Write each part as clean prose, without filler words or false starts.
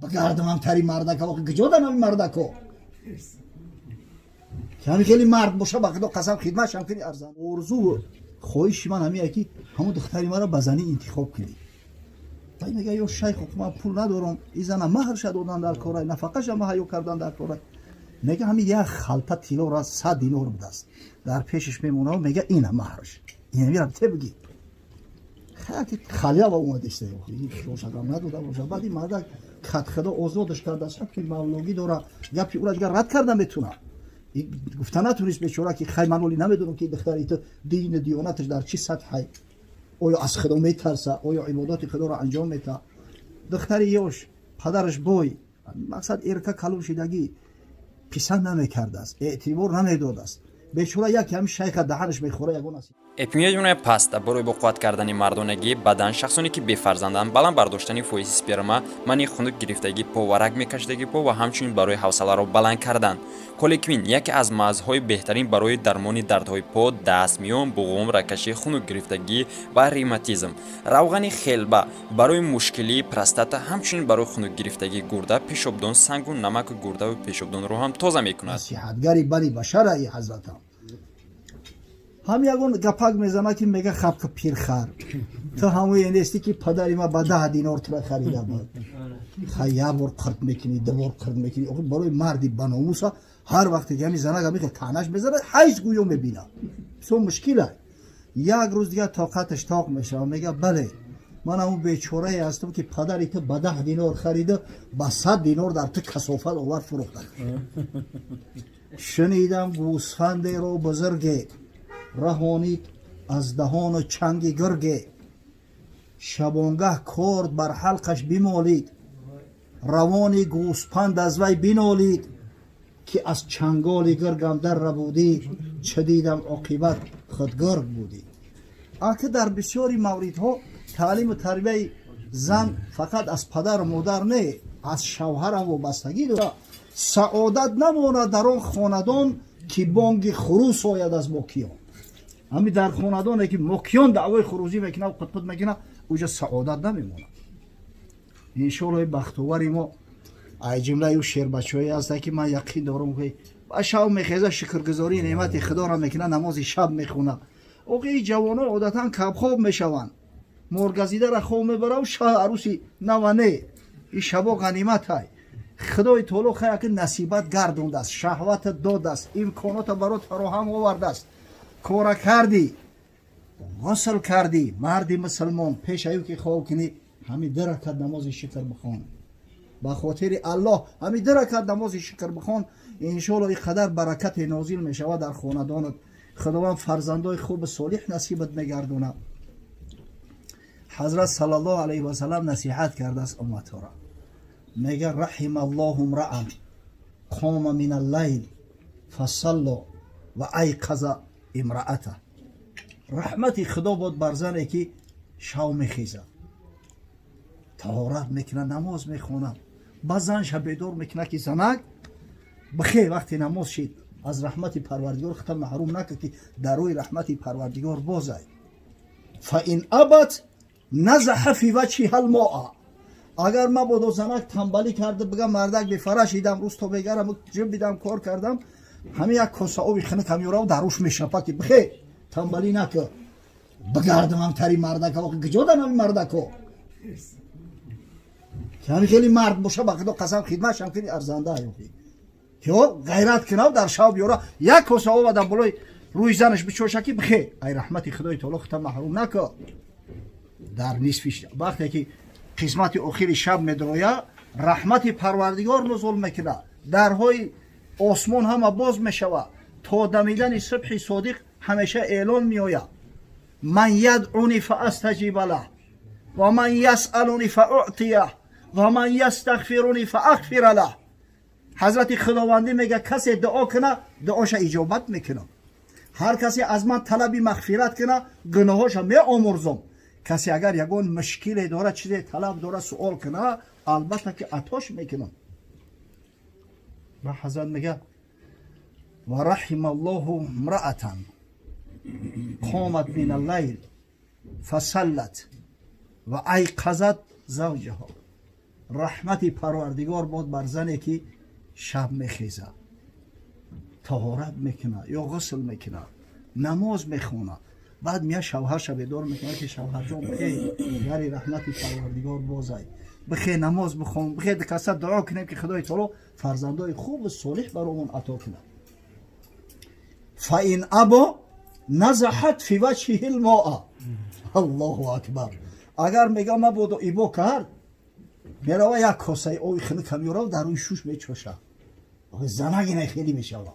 بگردم هم تری مردک ها کجا دارم این مردک ها که همین خیلی مرد باشه با خدا قسم خدمتش هم کنی ارزان ارزو خواهش من همین یکی همون دختری مرا بزنی انتخاب کنی باید میگه یا شیخ من پول ندارم این زن مهرش دادن در کارای نفقش هم هیو کردن در کارای میگه همین یک خلطه طلا را 100 دینار بدست در پیشش میمونه و میگه اینه مهرش این میرم ته بگی خالی با اومده است شوشگام نداده باشه بعد این مرد خط خدا آزادش کرده است که مولوی داره گپی اون دیگه رد کردن میتونه گفتن نتونست بیچاره که خیلی منولی نمیدونم که دختری تو دین دیانتش در چه سطحی آیا از خدا میترسه آیا عبادات خدا را انجام میده دختری یوش پدرش بوی مقصد ارکا کلو شدگی پسند نمیکرده است اعتبار نمیداده است بیچاره یک همین شیخ دهنش میخوره یگون است اپیمیون پاست برای با قوت کردن مردانگی بدن شخصانی که بفرزندن بالام برداشتن فویز سپرما منی خنک گرفتگی پا و رگ میکشیدگی پا و همچنین برای حوصله را بلند کردن کلیکوین یکی از مزهای بهترین برای درمان دردهای پا دستمیون بوغم رکشی خنک گرفتگی و ریماتیزم روغن خلبه برای مشکلی پروستاتا همچنین برای خنک گرفتگی گرده پیشابدون سنگ و نمک گرده و پیشابدون رو هم تازه میکند نصیحتگری بنی بشر ای حضرت هم یگون گپک میزنه که میگه خب که پیرخر تو همون اینستی که پدری ما با 10 دینار تو خریده بود خیلی بار قرد میکنی دوبار قرد میکنی برای مردی بناموسا هر وقتی که همین زنه میگه تنش بزنه حیث گویو میبینه سو مشکله یک روز دیگه طاقتش طاق میشه و میگه بله من همون بیچاره هستم که پدری تو با 10 دینار خریده با 100 دینار در تو کثافت آورد فروخته شنیدم گوسفند رو بزرگه رهانید از دهان و چنگ گرگه شبانگه کرد بر حلقش بمالید روان گوسپند از وی بنالید که از چنگال گرگم در ربودی چه دیدم عاقبت خود گرگ بودی آنکه در بسیاری موردها تعلیم و تربیه زن فقط از پدر و مادر نه از شوهر هم وابستگی داره سعادت نماند در آن خاندان که بانگ خروس آید از مکیان همین در خاندانی که مکیان دعوای خروجی میکنه و قطبت میکنه اوجا سعادت نمیمونه انشالله بختوری ما ای جمله او شیر بچه‌ای هست که من یقین دارم که با شب میخیزه شکرگزاری نعمت خدا را میکنه نماز شب میخونه اوقی جوانا عادتا کب خواب میشوند مرغزیده را خواب میبره و شاه عروسی نوانه این شبا غنیمت های خدای تعالی خیلی که نصیبت گردونده است شهوت داده است امکانات برات فراهم آورده است کار کردی غسل کردی مردی مسلمان پیش ایو که خواب کنی همین 2 رکعت نماز شکر بخوان با خاطر الله همین 2 رکعت نماز شکر بخوان ان شاء الله قدر برکت نازل میشود در خاندانت خداوند فرزندای خوب صالح نصیبت میگردونه حضرت صلی الله علیه و سلم نصیحت کرده است امت را میگه رحم الله امرأ قام من اللیل فصلى و ایقظ امرأته رحمت خدا بود بر زنی که شو میخیزه طهارت میکنه نماز میخونه با زنش بیدار میکنه که زنک بخیر وقتی نماز شید از رحمت پروردگار خطا محروم نکرد که در روی رحمت پروردگار بازای فان ابت نزح فی وجهها الماء اگر ما با زنک تنبلی کرده بگم مردک به فرش ایدم روز تو بگرم جب بیدم کار کردم همین یک کاسه آبی خنک همیورا و دروش میشنپه که بخیر تنبلی نکن بگردم هم تری مردک ها کجا دارم این مردک ها که همین خیلی مرد باشه با خدا قسم خدمتش هم کنی ارزنده هیوخی که غیرت کنه در شب بیاره یک کاسه آب در بالای روی زنش بچوشه که بخیر ای رحمت خدای تعالی خطا محروم نکن در نصفش وقتی که قسمت اخیر شب میدرویه رحمت پروردگار نزول میکنه درهای آسمان هم باز میشوه تا دمیدن صبح صادق همیشه اعلان میآید من یدعونی فاستجیب له و من یسألونی فاعطیه و من یستغفرونی فاغفر له حضرت خداوندی میگه کسی دعا کنه دعاش اجابت میکنه هر کسی از من طلب مغفرت کنه گناهاش میآمرزم کسی اگر یگون مشکلی داره چیزی طلب داره سوال کنه البته که عطاش میکنم و حضرت میگه و رحم الله امرأة قامت من اللیل فصلت و ایقظت زوجها رحمت پروردگار باد بر زنی که شب میخیزه، طهارت میکنه یا غسل میکنه، نماز میخونه، بعد میاد شوهرش بیدار میکنه که شوهر جان بخیر، یاری رحمت پروردگار بازای بخیر نماز بخون، بخیر دکست دعا کنیم که خدای تعالی فرزندای خوب و صالح برامون عطا کنه. فاین ابا نزحت فی وجهه الماء. الله اکبر. اگر میگه ما بودو ایبو کرد، میروه یک کاسه اوی خیلی کمیورا در روی شوش میچوشه، زنگی خیلی میشوه.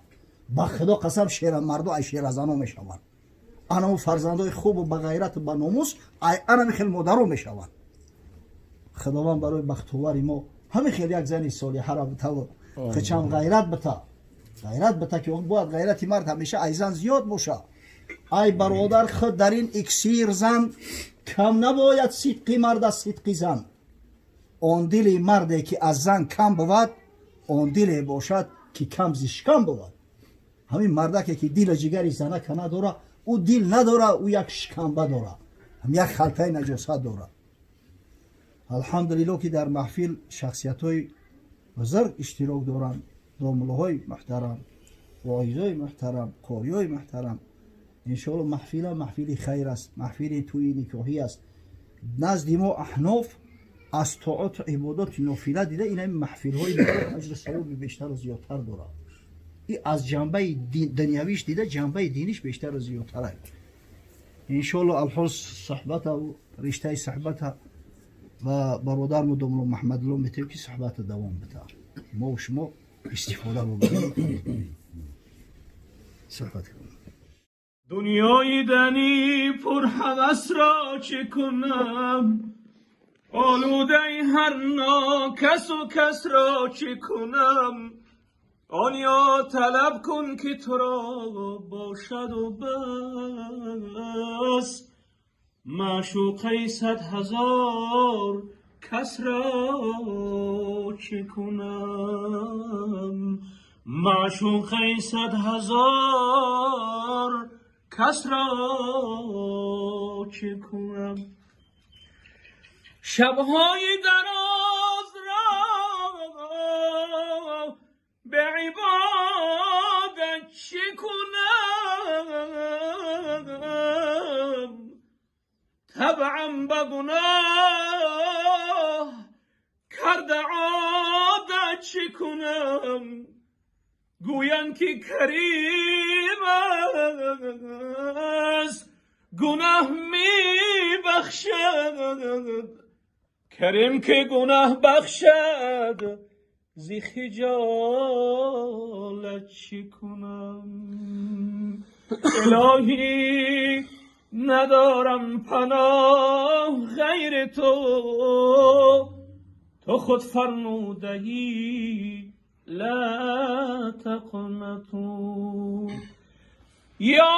با خدا قسم شیر مردو ای شیر زنو میشوند. آنها فرزندای خوب و با غیرت و با ناموس آنها خیلی مادرو میشوند. خداوند برای بختواری ما همه خیلی یک زنی صالحه را بتا و خچم غیرت بتا که باید غیرت مرد همیشه ای زن زیاد باشه. ای برادر خود در این اکسیر زن کم نباید، صدقی مرد از صدقی زن. آن دل مردی که از زن کم بود، آن دل باشد که کم زشکم بود. همین مردک که دل جگری زنه که نداره، او دل نداره، او یک شکمبه داره، هم یک خلطه نجاست داره. الحمدلله که در محفل شخصیت های بزرگ اشتراک دارند، دامله های محترم، واعظ های محترم، قاری های محترم. انشاءالله محفل خیر است، محفل توی نکاحی است. نزد ما احناف از طاعت عبادات نافله دیده این محفل های اجر ثواب بیشتر و زیادتر داره. این از جنبه دنیویش دیده جنبه دینیش بیشتر و زیادتره. انشاءالله الحال صحبت و رشته صحبت و برادر مدام محمد الله میتونیم که صحبت دوام بده، ما و شما استفاده بکنیم. صحبت کنیم. دنیای دنی پر هوس را چه کنم، آلوده هر ناکس و کس را چه کنم. آنیا طلب کن که تو را باشد و بس، معشوقه 100,000 کس را چه کنم. معشوقه 100,000 کس را چه کنم. شبهای دراز را به عبادت چه کنم. طبعم به گناه کرده عادت چه کنم. گویند که کریم است گناه می بخشد، کریم که گناه بخشد زی خجالت چه کنم. الهی ندارم پناه غیر تو، تو خود فرمودهی لا تقنطوا. یا